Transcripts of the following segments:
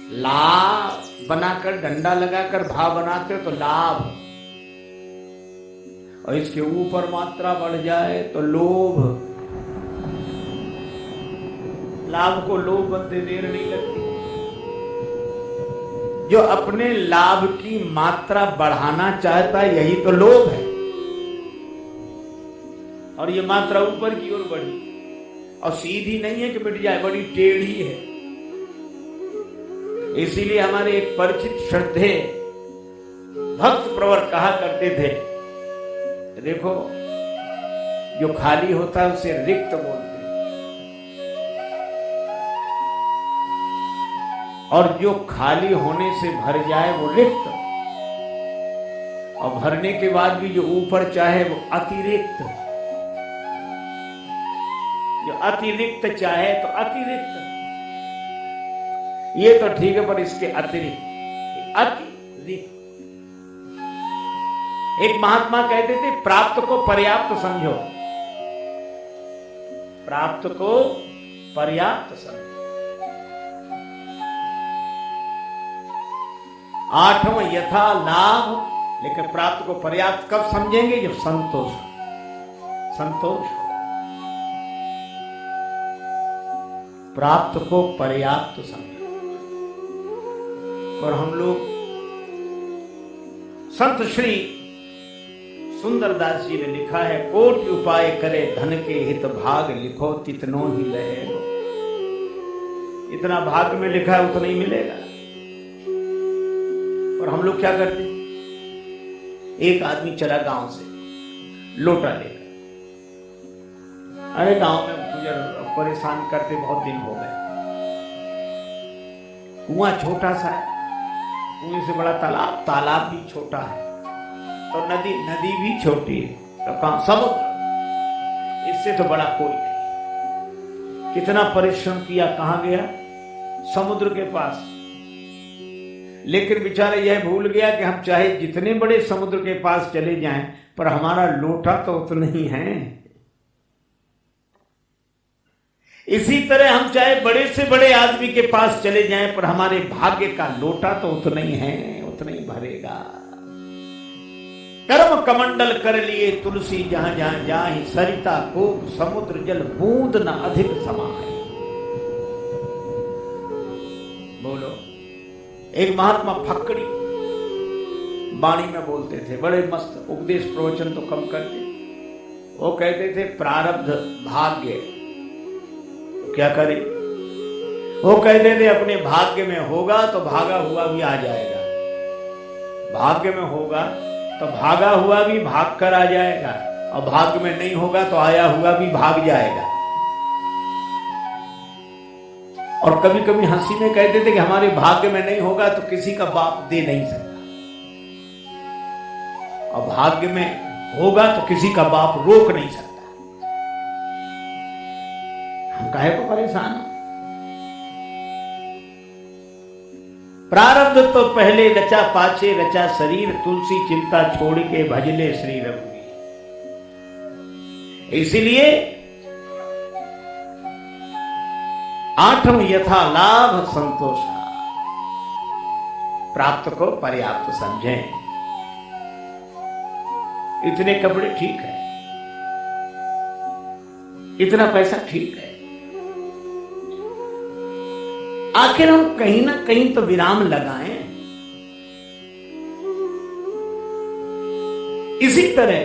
लाभ बनाकर डंडा लगाकर भाव बनाते हो तो लाभ, और इसके ऊपर मात्रा बढ़ जाए तो लोभ। लाभ को लोभ बनते देर नहीं लगती। जो अपने लाभ की मात्रा बढ़ाना चाहता है यही तो लोभ है, और ये मात्रा ऊपर की ओर बढ़ी, और सीधी नहीं है कि मिट जाए, बड़ी टेढ़ी है। इसीलिए हमारे एक परिचित श्रद्धे भक्त प्रवर कहा करते थे, देखो जो खाली होता है उसे रिक्त बोलते हैं, और जो खाली होने से भर जाए वो रिक्त, और भरने के बाद भी जो ऊपर चाहे वो अतिरिक्त। जो अतिरिक्त चाहे तो अतिरिक्त, ये तो ठीक है, पर इसके अतिरिक्त अतिरिक्त। एक महात्मा कहते थे प्राप्त को पर्याप्त समझो, प्राप्त को पर्याप्त समझो। 8वां यथा लाभ, लेकिन प्राप्त को पर्याप्त कब समझेंगे? जब संतोष संतोष हो। प्राप्त को पर्याप्त समझो। और हम लोग संत श्री सुंदरदास जी ने लिखा है, कोटि उपाय करे धन के हित भाग लिखो तितनो ही रहेगो। इतना भाग में लिखा है उतना ही मिलेगा। और हम लोग क्या करते हैं? एक आदमी चला गांव से लोटा लेकर, अरे गांव में गुजर परेशान करते बहुत दिन हो गए, कुआं छोटा सा है, कुएं से बड़ा तालाब, तालाब भी छोटा है, तो नदी भी छोटी है, तो कहां समुद्र, इससे तो बड़ा कोई नहीं। कितना परिश्रम किया, कहां गया? समुद्र के पास। लेकिन बेचारा यह भूल गया कि हम चाहे जितने बड़े समुद्र के पास चले जाएं, पर हमारा लोटा तो उतना ही है। इसी तरह हम चाहे बड़े से बड़े आदमी के पास चले जाएं, पर हमारे भाग्य का लोटा तो उतना ही है, उतना ही भरेगा। कर्म कमंडल कर लिए तुलसी जहां जहां जाहि, सरिता कूप समुद्र जल बूंद न अधिक समाए। बोलो। एक महात्मा फक्कड़ी वाणी में बोलते थे, बड़े मस्त उपदेश प्रवचन तो कम करते। वो कहते थे प्रारब्ध भाग्य, तो क्या करे? वो कहते थे अपने भाग्य में होगा तो भागा हुआ भी आ जाएगा, भाग्य में होगा तो भागा हुआ भी भाग कर आ जाएगा, और भाग्य में नहीं होगा तो आया हुआ भी भाग जाएगा। और कभी कभी हंसी में कहते थे कि हमारे भाग्य में नहीं होगा तो किसी का बाप दे नहीं सकता, और भाग्य में होगा तो किसी का बाप रोक नहीं सकता। हम काहे को परेशान हो? प्रारब्ध तो पहले रचा पाछे रचा शरीर, तुलसी चिंता छोड़ के भजले श्री रघुवीर। इसलिए 8वां यथा लाभ संतोषा, प्राप्त को पर्याप्त समझें। इतने कपड़े ठीक है, इतना पैसा ठीक है, आखिर हम कहीं ना कहीं तो विराम लगाएं। इसी तरह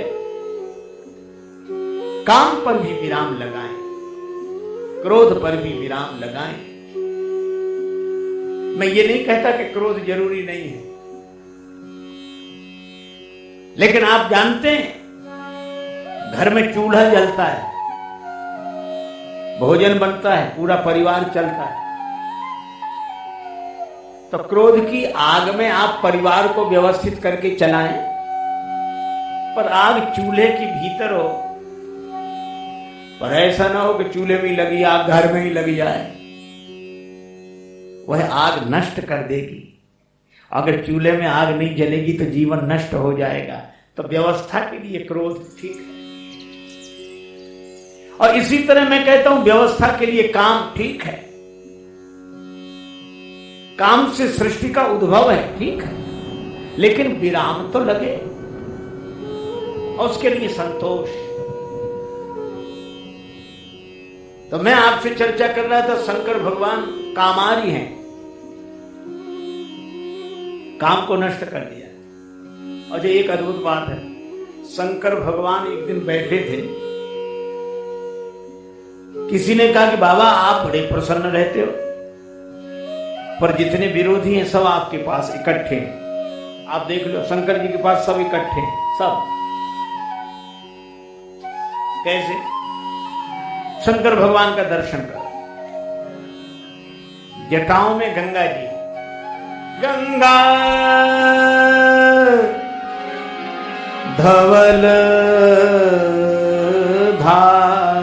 काम पर भी विराम लगाएं, क्रोध पर भी विराम लगाएं। मैं ये नहीं कहता कि क्रोध जरूरी नहीं है, लेकिन आप जानते हैं घर में चूल्हा जलता है, भोजन बनता है, पूरा परिवार चलता है, तो क्रोध की आग में आप परिवार को व्यवस्थित करके चलाएं, पर आग चूल्हे के भीतर हो, पर ऐसा ना हो कि चूल्हे में लगी आग घर में ही लग जाए, वह आग नष्ट कर देगी। अगर चूल्हे में आग नहीं जलेगी तो जीवन नष्ट हो जाएगा। तो व्यवस्था के लिए क्रोध ठीक है, और इसी तरह मैं कहता हूं व्यवस्था के लिए काम ठीक है। काम से सृष्टि का उद्भव है, ठीक है, लेकिन विराम तो लगे और उसके लिए संतोष। तो मैं आपसे चर्चा कर रहा था, शंकर भगवान कामारी हैं, काम को नष्ट कर दिया। और एक अद्भुत बात है, शंकर भगवान एक दिन बैठे थे, किसी ने कहा कि बाबा आप बड़े प्रसन्न रहते हो, पर जितने विरोधी हैं सब आपके पास इकट्ठे हैं। आप देख लो, शंकर जी के पास सब इकट्ठे हैं, सब। कैसे? शंकर भगवान का दर्शन करो, जटाओं में गंगा जी, गंगा धवल धार,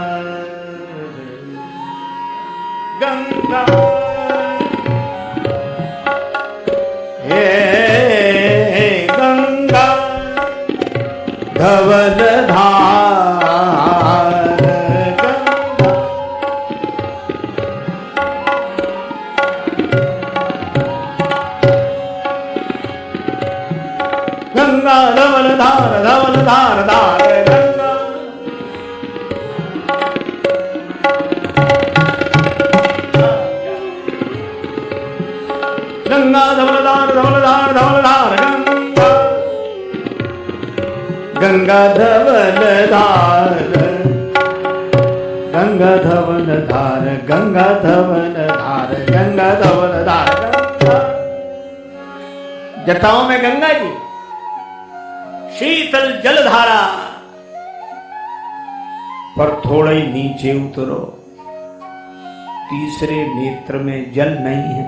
गंगा हे गंगा धवल धार, गंगा धवल धार, धवल धार धार गंगा, गंगा धवल धार, धवल धार, धवल धार गंगा, गंगा धवल धार, गंगा धवल धार, गंगा धवल धार, गंगा धवल धार गंगा। जटाओं में गंगा जी, शीतल जलधारा, पर थोड़ा ही नीचे उतरो, तीसरे नेत्र में जल नहीं है,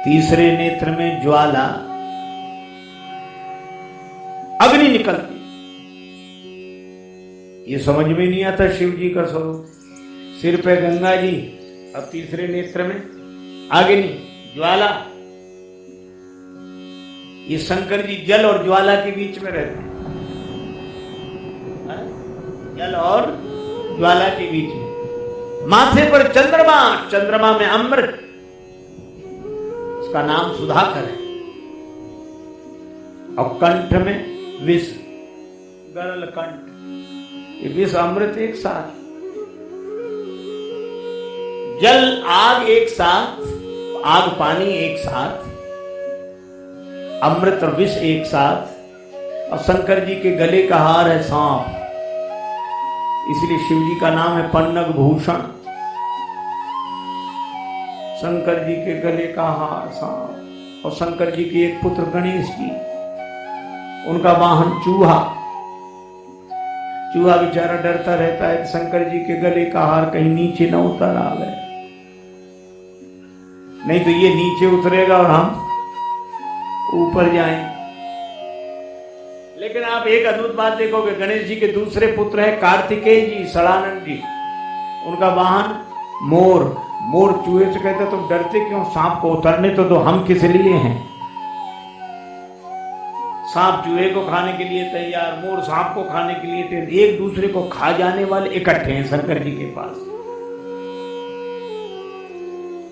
तीसरे नेत्र में ज्वाला, अग्नि निकलती। ये समझ में नहीं आता शिव जी का स्वरूप। सिर पे गंगा जी, अब तीसरे नेत्र में अग्नि, ज्वाला। ये शंकर जी जल और ज्वाला के बीच में रहते हैं, जल और ज्वाला के बीच में। माथे पर चंद्रमा, चंद्रमा में अमृत, उसका नाम सुधाकर है, और कंठ में विष, गरल कंठ। ये विष अमृत एक साथ, जल आग एक साथ, आग पानी एक साथ, अमृत और विष एक साथ। और शंकर जी के गले का हार है सांप, इसलिए शिव जी का नाम है पन्नग भूषण। शंकर जी के गले का हार सांप। और शंकर जी के एक पुत्र गणेश जी, उनका वाहन चूहा। चूहा बेचारा डरता रहता है कि शंकर जी के गले का हार कहीं नीचे न उतर आवे, नहीं तो ये नीचे उतरेगा और हम ऊपर जाएं। लेकिन आप एक अद्भुत बात देखोगे, गणेश जी के दूसरे पुत्र हैं कार्तिकेय जी, सड़ानंद जी, उनका वाहन मोर। मोर चूहे से कहते तुम डरते क्यों, सांप को उतरने तो दो, हम किस लिए हैं। सांप चूहे को खाने के लिए तैयार, मोर सांप को खाने के लिए तैयार, एक दूसरे को खा जाने वाले इकट्ठे हैं शंकर जी के पास।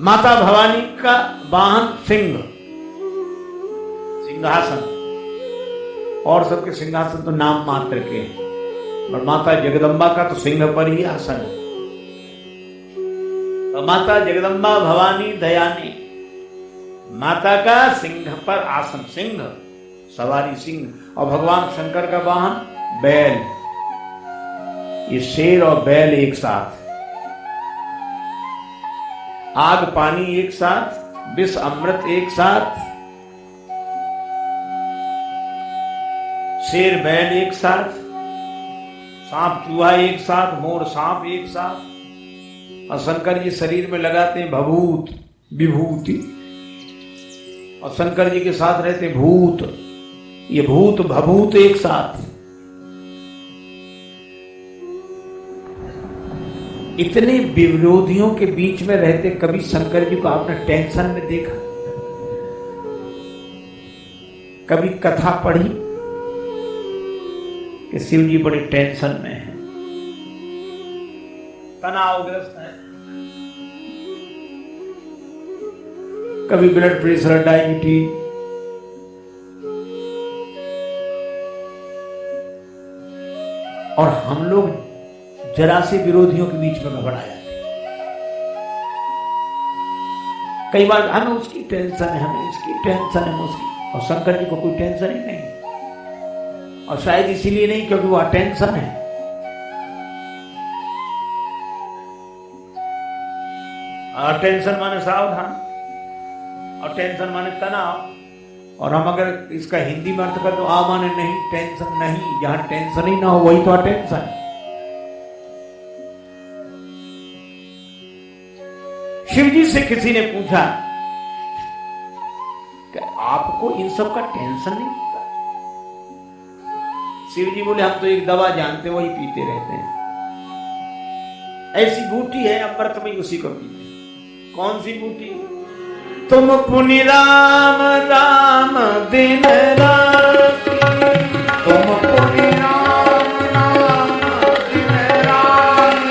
माता भवानी का वाहन सिंह, सिंहासन, और सबके सिंहासन तो नाम मात्र के हैं, और माता जगदम्बा का तो सिंह पर ही आसन है। तो माता जगदम्बा भवानी दयानी, माता का सिंह पर आसन, सिंह सवारी सिंह। और भगवान शंकर का वाहन बैल, ये शेर और बैल एक साथ, आग पानी एक साथ, विष अमृत एक साथ, शेर बैल एक साथ, सांप चूहा एक साथ, मोर सांप एक साथ। और शंकर जी शरीर में लगाते हैं भभूत, विभूति, और शंकर जी के साथ रहते भूत, ये भूत भभूत एक साथ। इतने विरोधियों के बीच में रहते कभी शंकर जी को आपने टेंशन में देखा? कभी कथा पढ़ी कि शिव जी बड़े टेंशन में हैं, तनावग्रस्त है? कभी ब्लड प्रेशर, डायबिटीज, और हम लोग जरा से विरोधियों के बीच में घबरा जाते। कई बार हमें उसकी टेंशन है, हमें इसकी टेंशन है, उसकी, और शंकर जी को कोई टेंशन ही नहीं, और शायद इसीलिए नहीं क्योंकि वो अटेंशन है। अटेंशन माने सावधान, और टेंशन माने तनाव, और हम अगर इसका हिंदी में अर्थ कर तो आ माने नहीं, टेंशन नहीं, जहां टेंशन ही ना हो वही तो अटेंशन है। शिव जी से किसी ने पूछा कि आपको इन सब का टेंशन नहीं होता? शिव जी बोले हम तो एक दवा जानते हैं, वही पीते रहते हैं। ऐसी बूटी है अमृत में, उसी को पीते। कौन सी बूटी? तुम पुनि राम राम दिन रात, तुम पुनि राम राम दिन रात,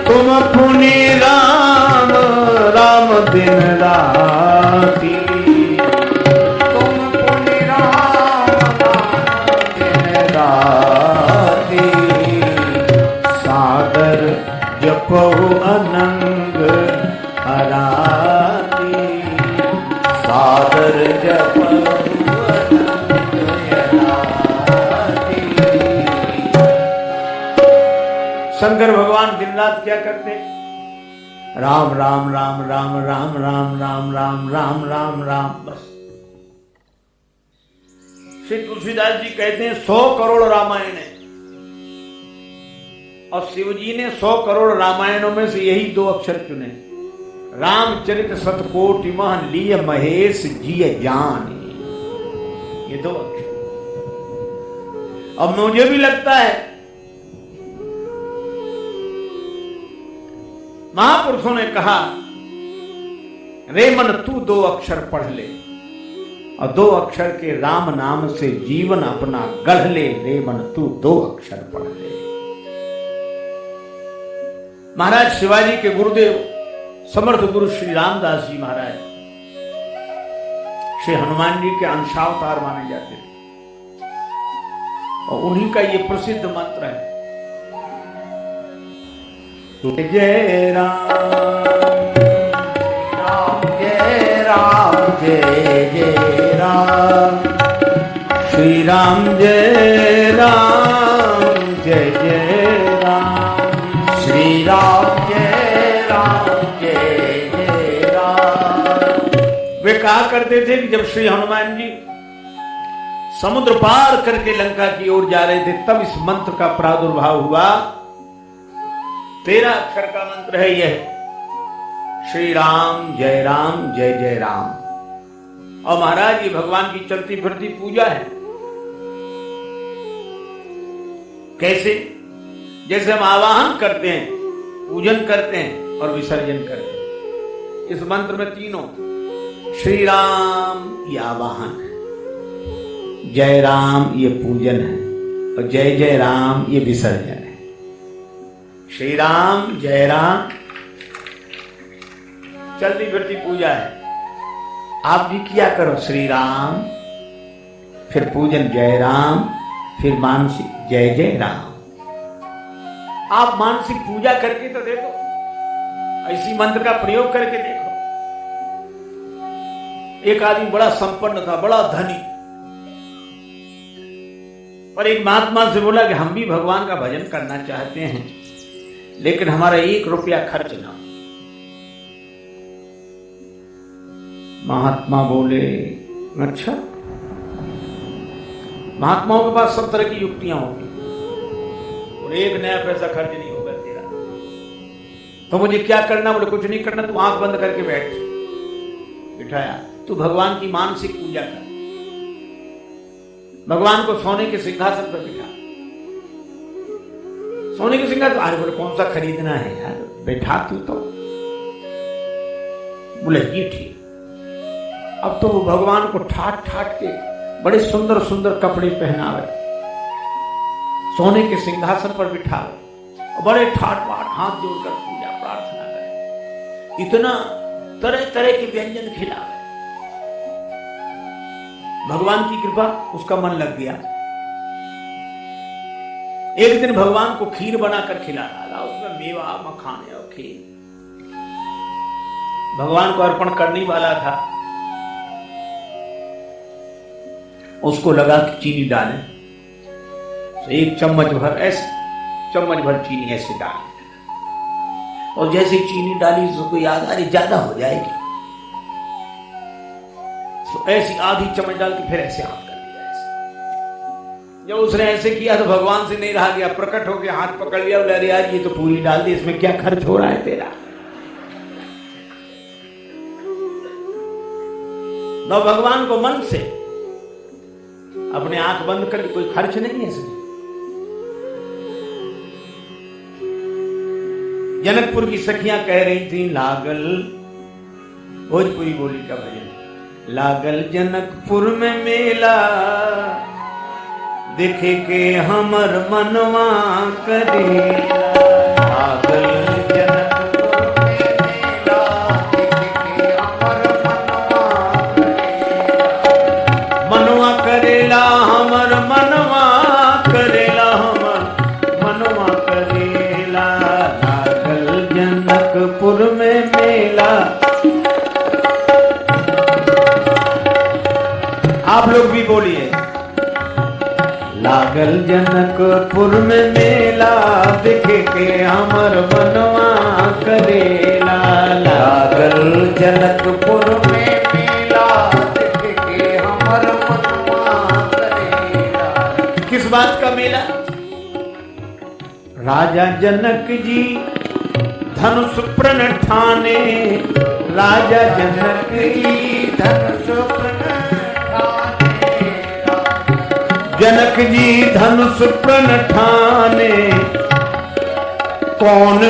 तुम पुनि राम राम दिन राती, तुम पुनि राम राम दिन राती, सादर जपहु अनंग हराती, सादर जपहु अनंग हराती। शंकर भगवान दिन रात क्या करते? राम राम राम राम राम राम राम राम राम राम राम, बस। श्री तुलसीदास जी कहते हैं 100 करोड़ रामायण है, और शिवजी ने 100 करोड़ रामायणों में से यही 2 अक्षर चुने। रामचरित शतकोटि मह लिय महेश जिय जाने, ये 2 अक्षर। अब मुझे भी लगता है महापुरुषों ने कहा रे मन तू 2 अक्षर पढ़ ले, और 2 अक्षर के राम नाम से जीवन अपना गढ़ ले। रे मन तू 2 अक्षर पढ़ ले। महाराज शिवाजी के गुरुदेव समर्थ गुरु श्री रामदास जी महाराज श्री हनुमान जी के अंशावतार माने जाते थे, और उन्हीं का ये प्रसिद्ध मंत्र है, जय राम राम जय राम जय जय राम, श्री राम जय राम जय जय राम, श्री राम जय जय राम। वे कहा करते थे कि जब श्री हनुमान जी समुद्र पार करके लंका की ओर जा रहे थे, तब इस मंत्र का प्रादुर्भाव हुआ। 13 अक्षर का मंत्र है यह, श्री राम जय जय राम। और महाराज ये भगवान की चलती फिरती पूजा है। कैसे? जैसे हम आवाहन करते हैं, पूजन करते हैं और विसर्जन करते हैं। इस मंत्र में तीनों, श्री राम ये आवाहन है, जय राम ये पूजन है, और जय जय राम ये विसर्जन है। श्री राम जय राम चलती फिरती पूजा है। आप भी किया करो श्री राम, फिर पूजन जय राम, फिर मानसिक जय जय राम। आप मानसिक पूजा करके तो देखो, ऐसी मंत्र का प्रयोग करके देखो। एक आदमी बड़ा संपन्न था, बड़ा धनी, पर एक महात्मा से बोला कि हम भी भगवान का भजन करना चाहते हैं, लेकिन हमारा 1 रुपया खर्च ना। महात्मा बोले अच्छा, महात्माओं के पास सब तरह की युक्तियां होंगी, और 1 नया पैसा खर्च नहीं होगा तेरा, तो मुझे क्या करना? बोले कुछ नहीं करना, तू आंख बंद करके बैठ। बिठाया, तू भगवान की मानसिक पूजा कर, भगवान को सोने के सिंहासन पर बिठा। सोने के सिंहासन, अरे बोले कौन सा खरीदना है यार, बैठा तू तो। बोले ये ठीक। अब तो वो भगवान को ठाट ठाट के बड़े सुंदर सुंदर कपड़े पहनावे, सोने के सिंहासन पर बिठावे, और बड़े ठाट बाट हाथ जोड़कर पूजा प्रार्थना करे। इतना तरह तरह के व्यंजन खिलावे। भगवान की कृपा, उसका मन लग गया। एक दिन भगवान को खीर बनाकर खिला डाला, उसमें मेवा मखाने और खीर। भगवान को अर्पण करने वाला था, उसको लगा कि चीनी डालें, तो एक चम्मच भर, ऐसे चम्मच भर चीनी ऐसे डाली, और जैसे चीनी डाली उसको याद आ रही ज्यादा हो जाएगी, तो ऐसी आधी चम्मच डाल के फिर ऐसे हाथ कर दिया। ऐसे जब उसने ऐसे किया तो भगवान से नहीं रहा गया, प्रकट होकर हाथ पकड़ लिया, बोले अरे यार ये तो पूरी डाल दी, इसमें क्या खर्च हो रहा है तेरा। तो भगवान को मन से अपने आंख बंद करके, कोई खर्च नहीं है इसमें। जनकपुर की सखियां कह रही थी, लागल, भोजपुरी बोली का भजन, लागल जनकपुर में मेला, देखे के हमर मनवा करेला। लागल जनकपुर में मेला, देखे के हमर मनवा करेला, हमर मनवा करेला, हमर मनवा करेला। लागल जनकपुर में मेला। आप लोग भी बोलिए, लागल जनकपुर में मेला, देखे के हमर मनवा करेला। लागल जनकपुर में मेला, देखे के हमर मनवा करेला। किस बात का मेला? राजा जनक जी धनुष प्रण ठाने, राजा जनक जी धनुष प्रण, जनक जी धनुष प्रण ठाने, कौन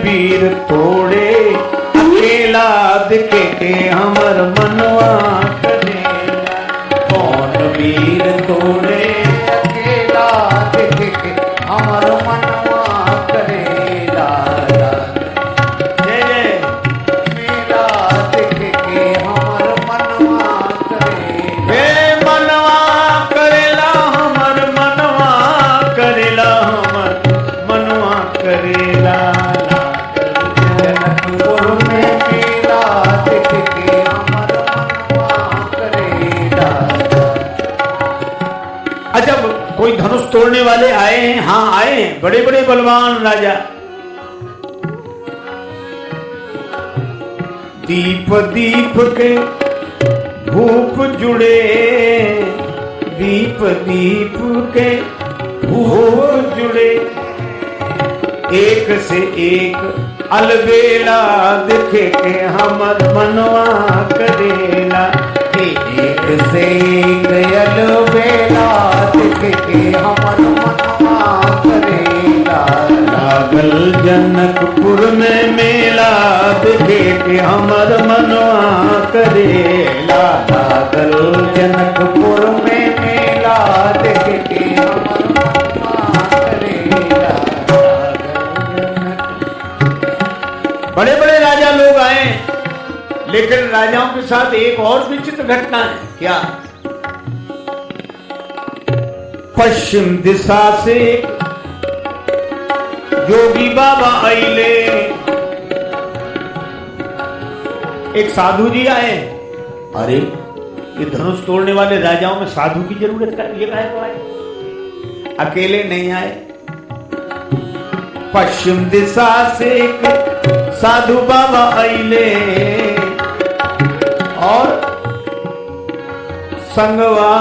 वीर तोड़े अकेला, दिखे के हमर मनवा करेला। कौन वीर तोड़े अकेला, दिखे के हमर मनवा करेला। जय जय मेला, दिखे के हमर मनवा करेला। कोई धनुष तोड़ने वाले आए हैं? हाँ आए हैं, बड़े बड़े बलवान राजा। दीप दीप के भूप जुड़े, दीप दीप के भूप जुड़े, एक से एक अलबेला, दिखे के हमर मनवा करेला। एक से एक अलबेला, दिखे के हमर मनवा करेला। लागल जनकपुर में मेला, दिखे के हमर मनवा करेला। लागल जनकपुर में मेला, दिखे के हमर मनवा करेला। बड़े बड़े राजा लोग आए, लेकिन राजाओं के साथ एक और विचित्र घटना है। क्या? पश्चिम दिशा से जोगी बाबा आइले, एक साधु जी आए। अरे ये धनुष तोड़ने वाले राजाओं में साधु की जरूरत है, ये काहे को आए? अकेले नहीं आए। पश्चिम दिशा से एक साधु बाबा आइले, और संगवा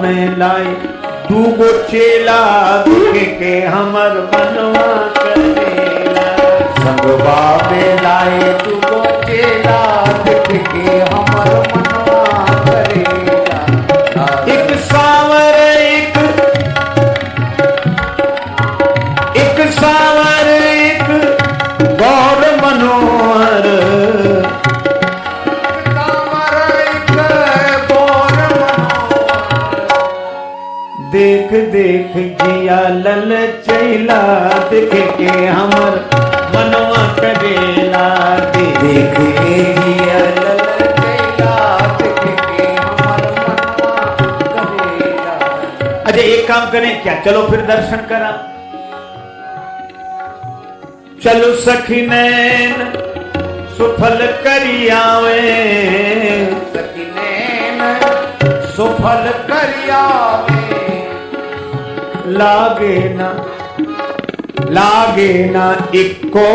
में लाए दूगो चेला, दिखे के हमर मनवा करेला। संगवा में लाए दूगो चेला, दिखे के हमर मनवा करेला। एक सावर एक सावर, एक गौर मनोहर, देख देख देख जिया लल चैला देख के हमर मनवा करेला देख जिया लल चैला देख के हमर मनवा करेला। अच्छा एक काम करें क्या, चलो फिर दर्शन करा। चलो सखी नैन सुफल करियावे, सखी नैन सुफल करियावे, लागे ना इको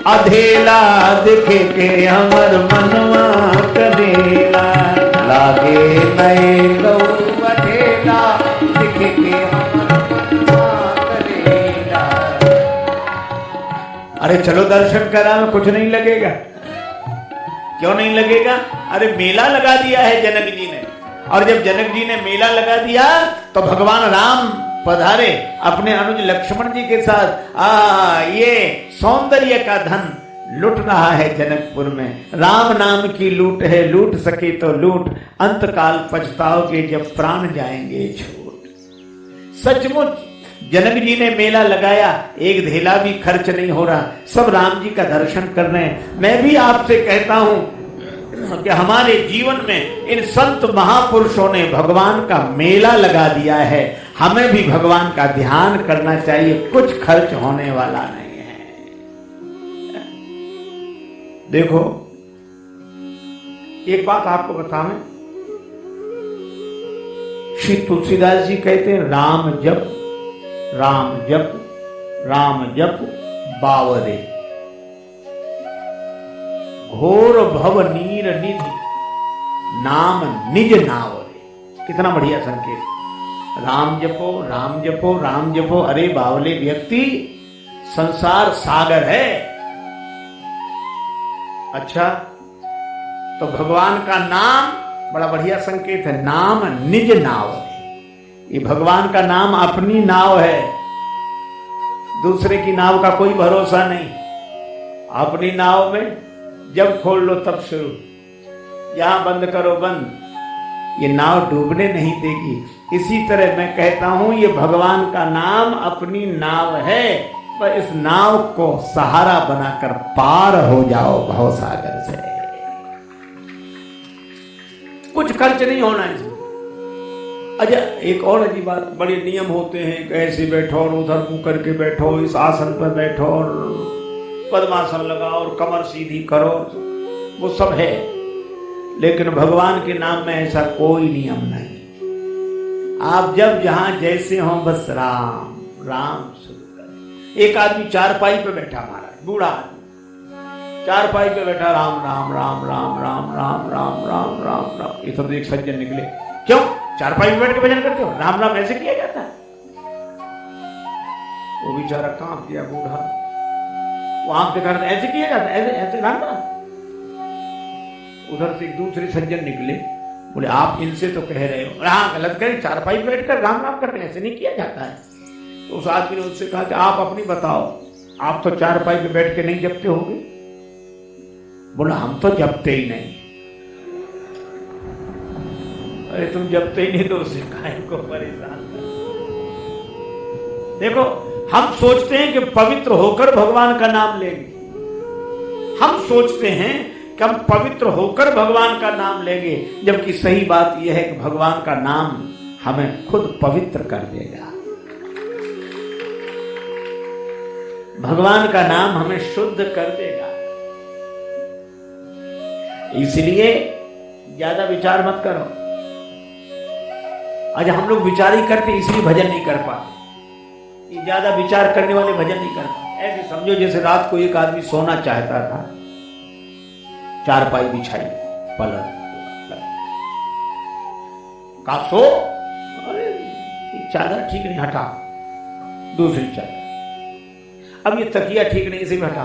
अधेला दिखे के हमर मनवा करेला लागे नए लो अधेला दिखे के हमर मनवा करेला। अरे चलो दर्शन करा में कुछ नहीं लगेगा। क्यों नहीं लगेगा? अरे मेला लगा दिया है जनक जी ने, और जब जनक जी ने मेला लगा दिया तो भगवान राम पधारे अपने अनुज लक्ष्मण जी के साथ। ये सौंदर्य का धन लुट रहा है जनकपुर में। राम नाम की लूट है, लूट सके तो लूट, अंतकाल पछताओगे जब प्राण जाएंगे छूट। सचमुच जनक जी ने मेला लगाया, एक धेला भी खर्च नहीं हो रहा, सब राम जी का दर्शन कर रहे हैं। मैं भी आपसे कहता हूं कि हमारे जीवन में इन संत महापुरुषों ने भगवान का मेला लगा दिया है, हमें भी भगवान का ध्यान करना चाहिए, कुछ खर्च होने वाला नहीं है। देखो एक बात आपको बताऊं, श्री तुलसीदास जी कहते हैं राम जप राम जप राम जप बावरे, घोर भव नीर निधि नाम निज नावरे। कितना बढ़िया संकेत। राम जपो राम जपो राम जपो। अरे बावले व्यक्ति, संसार सागर है। अच्छा तो भगवान का नाम बड़ा बढ़िया संकेत है, नाम निज नावरे। ये भगवान का नाम अपनी नाव है, दूसरे की नाव का कोई भरोसा नहीं। अपनी नाव में जब खोल लो तब शुरू, यहां बंद करो बंद, ये नाव डूबने नहीं देगी। इसी तरह मैं कहता हूं ये भगवान का नाम अपनी नाव है, पर इस नाव को सहारा बनाकर पार हो जाओ भवसागर से। कुछ खर्च नहीं होना इसमें। अच्छा एक और अजीब बात, बड़े नियम होते हैं कि ऐसे बैठो और उधर मुंह करके बैठो, इस आसन पर बैठो और पद्मासन लगाओ और कमर सीधी करो, वो सब है। लेकिन भगवान के नाम में ऐसा कोई नियम नहीं। आप जब जहां जैसे हो बस राम राम शुरू करें। एक आदमी चारपाई पे बैठा, महाराज बूढ़ा आदमी चारपाई पे बैठा, राम राम राम राम राम राम राम राम राम राम। ये सब एक सज्जन निकले, क्यों चारपाई में बैठ के भजन करते हो? राम राम ऐसे किया जाता है? वो बेचारा कांप गया बूढ़ा, वो आंख दिखा रहा, ऐसे किया जाता है? ऐसे ऐसे राम राम। उधर से एक दूसरे सज्जन निकले, बोले आप इनसे तो कह रहे हो, हाँ गलत करें, चारपाई में बैठकर राम राम कर रहे हैं, ऐसे नहीं किया जाता है। तो उस आदमी ने उससे कहा कि आप अपनी बताओ, आप तो चारपाई पे बैठ के नहीं जपते होगे? बोला हम तो जपते ही नहीं। अरे तुम जपते ही नहीं तो उससे काहे को परेशान कर। देखो हम सोचते हैं कि पवित्र होकर भगवान का नाम लेंगे, हम सोचते हैं कि हम पवित्र होकर भगवान का नाम लेंगे, जबकि सही बात यह है कि भगवान का नाम हमें खुद पवित्र कर देगा। भगवान का नाम हमें शुद्ध कर देगा। इसलिए ज्यादा विचार मत करो। आज हम लोग विचार ही करते इसलिए भजन नहीं कर पाते। ये ज्यादा विचार करने वाले भजन नहीं कर पाते। ऐसे समझो जैसे रात को एक आदमी सोना चाहता था, चारपाई बिछाई, पलंग का सो, अरे चादर ठीक नहीं, हटा दूसरी चादर, अब ये तकिया ठीक नहीं, इसे भी हटा।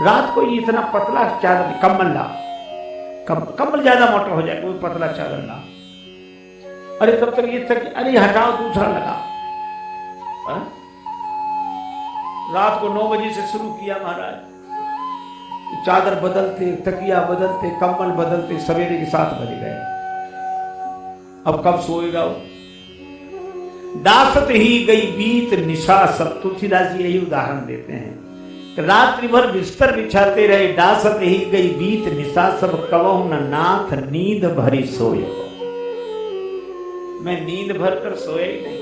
रात को ये इतना पतला चादर, कंबल ला, कंबल ज्यादा मोटा हो जाए, कोई पतला चादर ला, अरे तब तक ये तकिया, अरे हटाओ दूसरा लगा। रात को 9 बजे से शुरू किया महाराज, चादर बदलते, तकिया बदलते, कंबल बदलते, सवेरे के 7 बज गए। अब कब सोएगा वो? दासत ही गई बीत निशा सब। तुलसीदास जी यही उदाहरण देते हैं, रात्रि भर बिस्तर बिछाते रहे, दासत ही गई बीत निशा सब, कबहु न नाथ नींद भरी सोए। मैं नींद भर कर सोए ही नहीं,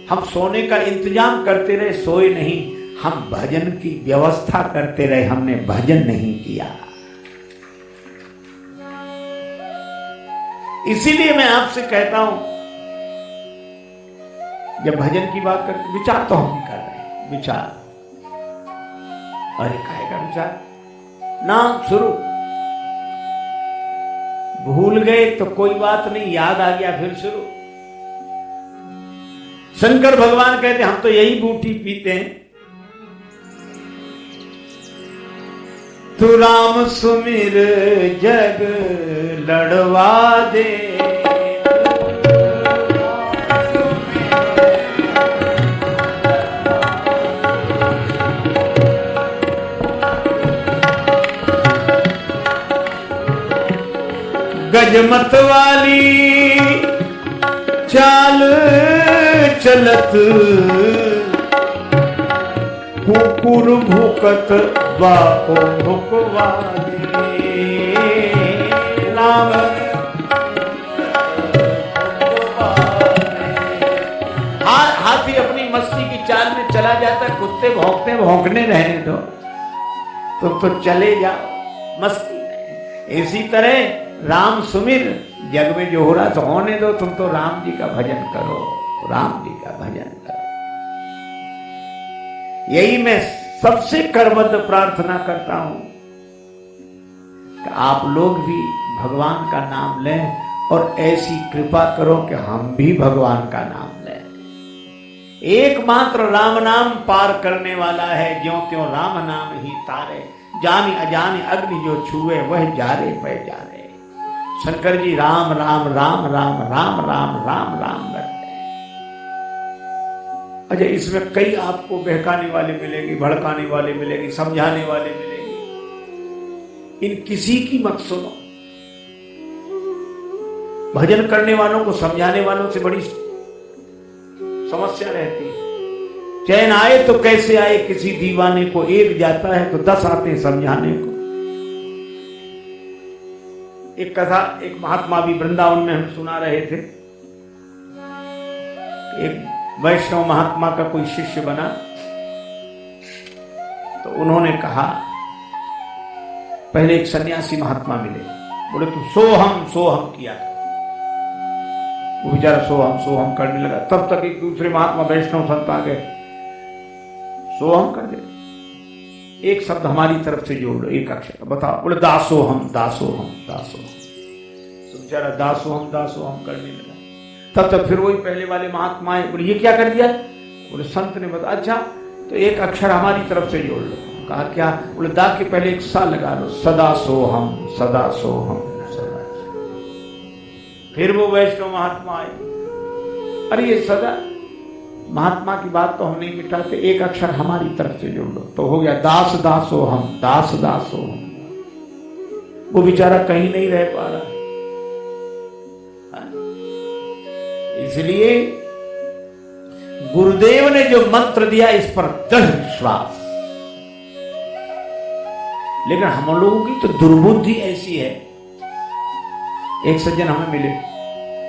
हम सोने का इंतजाम करते रहे, सोए नहीं। हम भजन की व्यवस्था करते रहे, हमने भजन नहीं किया। इसीलिए मैं आपसे कहता हूं, जब भजन की बात करते, विचार तो हम भी कर रहे हैं, विचार। अरे काहे का विचार? नाम शुरू, भूल गए तो कोई बात नहीं, याद आ गया फिर शुरू। शंकर भगवान कहते हम तो यही बूटी पीते हैं। तू राम सुमिर जग लड़वा दे, गजमत वाली चाल चलत, कुकुर भूकत बाको भुकवा दे। राम हाथी अपनी मस्ती की चाल में चला जाता, कुत्ते भौंकते भौंकने रहने दो, तुम तो चले जाओ मस्ती में। इसी तरह राम सुमिर, जग में जो हो रहा तो होने दो, तुम तो राम जी का भजन करो, राम जी का भजन करो। यही मैं सबसे करबद्ध प्रार्थना करता हूं कि आप लोग भी भगवान का नाम लें और ऐसी कृपा करो कि हम भी भगवान का नाम लें। एकमात्र राम नाम पार करने वाला है, ज्यों त्यों राम नाम ही तारे, जाने अजाने अग्नि जो छुए वह जारे पे जारे। शंकर जी राम राम राम राम राम राम राम राम करते हैं। अच्छा, इसमें कई आपको बहकाने वाले मिलेंगे, भड़काने वाले मिलेंगे, समझाने वाले मिलेंगे। इन किसी की मत सुनो। भजन करने वालों को समझाने वालों से बड़ी समस्या रहती है। चैन आए तो कैसे आए, किसी दीवाने को एक जाता है तो 10 आते हैं समझाने को। एक कथा, एक महात्मा भी वृंदावन में हम सुना रहे थे। एक वैष्णव महात्मा का कोई शिष्य बना तो उन्होंने कहा, पहले एक सन्यासी महात्मा मिले, बोले तू सोहम किया। वो बेचारा सोहम करने लगा। तब तक एक दूसरे महात्मा वैष्णव संत आ गए, सोहम कर दे, एक शब्द हमारी तरफ से जोड़ लो, एक अक्षर बताओ। बोले दासोहम। तो बेचारा दासोहम करने लगा। तब तक फिर वही पहले वाले महात्मा आए, बोले ये क्या कर दिया? बोले संत ने बताया, अच्छा तो एक अक्षर हमारी तरफ से जोड़ लो। कहा क्या? बोले दा के पहले एक सा लगा लो, सदा सोहम। फिर वो वैष्णव महात्मा आए, अरे ये सदा महात्मा की बात तो हम नहीं मिटाते, एक अक्षर हमारी तरफ से जोड़ लो, तो हो गया दासोहम। वो बेचारा कहीं नहीं रह पा रहा। इसलिए गुरुदेव ने जो मंत्र दिया इस पर दृढ़ विश्वास। लेकिन हम लोगों की तो दुर्बुद्धि ऐसी है। एक सज्जन हमें मिले,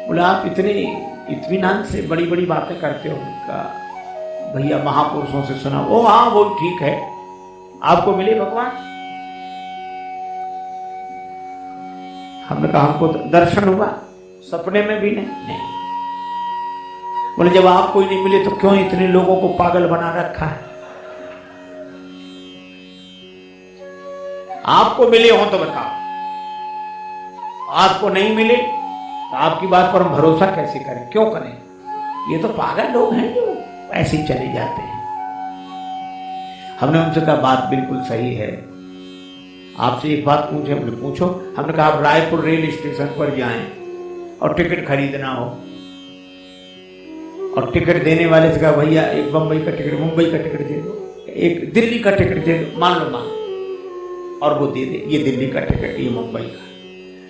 बोले आप इतने इत्मीनान से बड़ी बड़ी बातें करते हो। कहा भैया महापुरुषों से सुना। ओ हाँ वो ठीक है, आपको मिले भगवान? हमने कहा हमको दर्शन हुआ, सपने में भी नहीं। बोले जब आप कोई नहीं मिले तो क्यों इतने लोगों को पागल बना रखा है? आपको मिले हो तो बताओ, आपको नहीं मिले तो आपकी बात पर हम भरोसा कैसे करें? क्यों करें? ये तो पागल लोग हैं जो ऐसे ही चले जाते हैं। हमने उनसे कहा बात बिल्कुल सही है, आपसे एक बात पूछे? बोले पूछो। हमने कहा आप रायपुर रेल स्टेशन पर जाएं और टिकट खरीदना हो, और टिकट देने वाले से कहा भैया एक बम्बई का टिकट, मुंबई का टिकट दे दो, एक दिल्ली का टिकट दे दो, मान लो, और वो दे दे, ये दिल्ली का टिकट, ये मुंबई का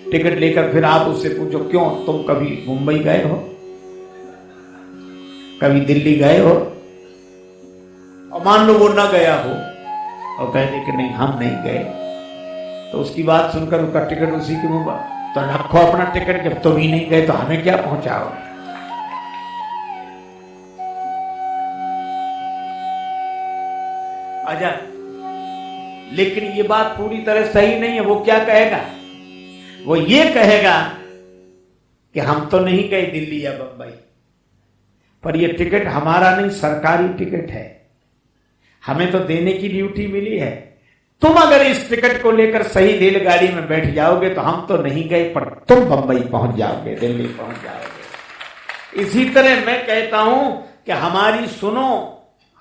टिकट लेकर फिर आप उससे पूछो क्यों तुम कभी मुंबई गए हो? कभी दिल्ली गए हो? और मान लो वो ना गया हो और कहते कि नहीं हम नहीं गए, तो उसकी बात सुनकर उसका टिकट उसी के मुंह पर, तो रखो अपना टिकट, जब तुम ही नहीं गए तो हमें क्या पहुंचाओगे? अच्छा, लेकिन ये बात पूरी तरह सही नहीं है। वो क्या कहेगा? वो ये कहेगा कि हम तो नहीं गए दिल्ली या बंबई, पर ये टिकट हमारा नहीं, सरकारी टिकट है, हमें तो देने की ड्यूटी मिली है। तुम अगर इस टिकट को लेकर सही रेलगाड़ी में बैठ जाओगे तो हम तो नहीं गए, पर तुम बंबई पहुंच जाओगे, दिल्ली पहुंच जाओगे। इसी तरह मैं कहता हूं कि हमारी सुनो,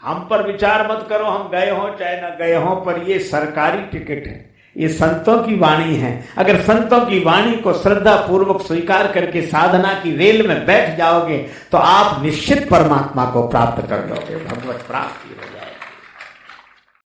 हम पर विचार मत करो, हम गए हों चाहे ना गए हों, पर ये सरकारी टिकट है, ये संतों की वाणी है। अगर संतों की वाणी को श्रद्धा पूर्वक स्वीकार करके साधना की रेल में बैठ जाओगे तो आप निश्चित परमात्मा को प्राप्त कर लोगे, भगवत प्राप्ति होगी।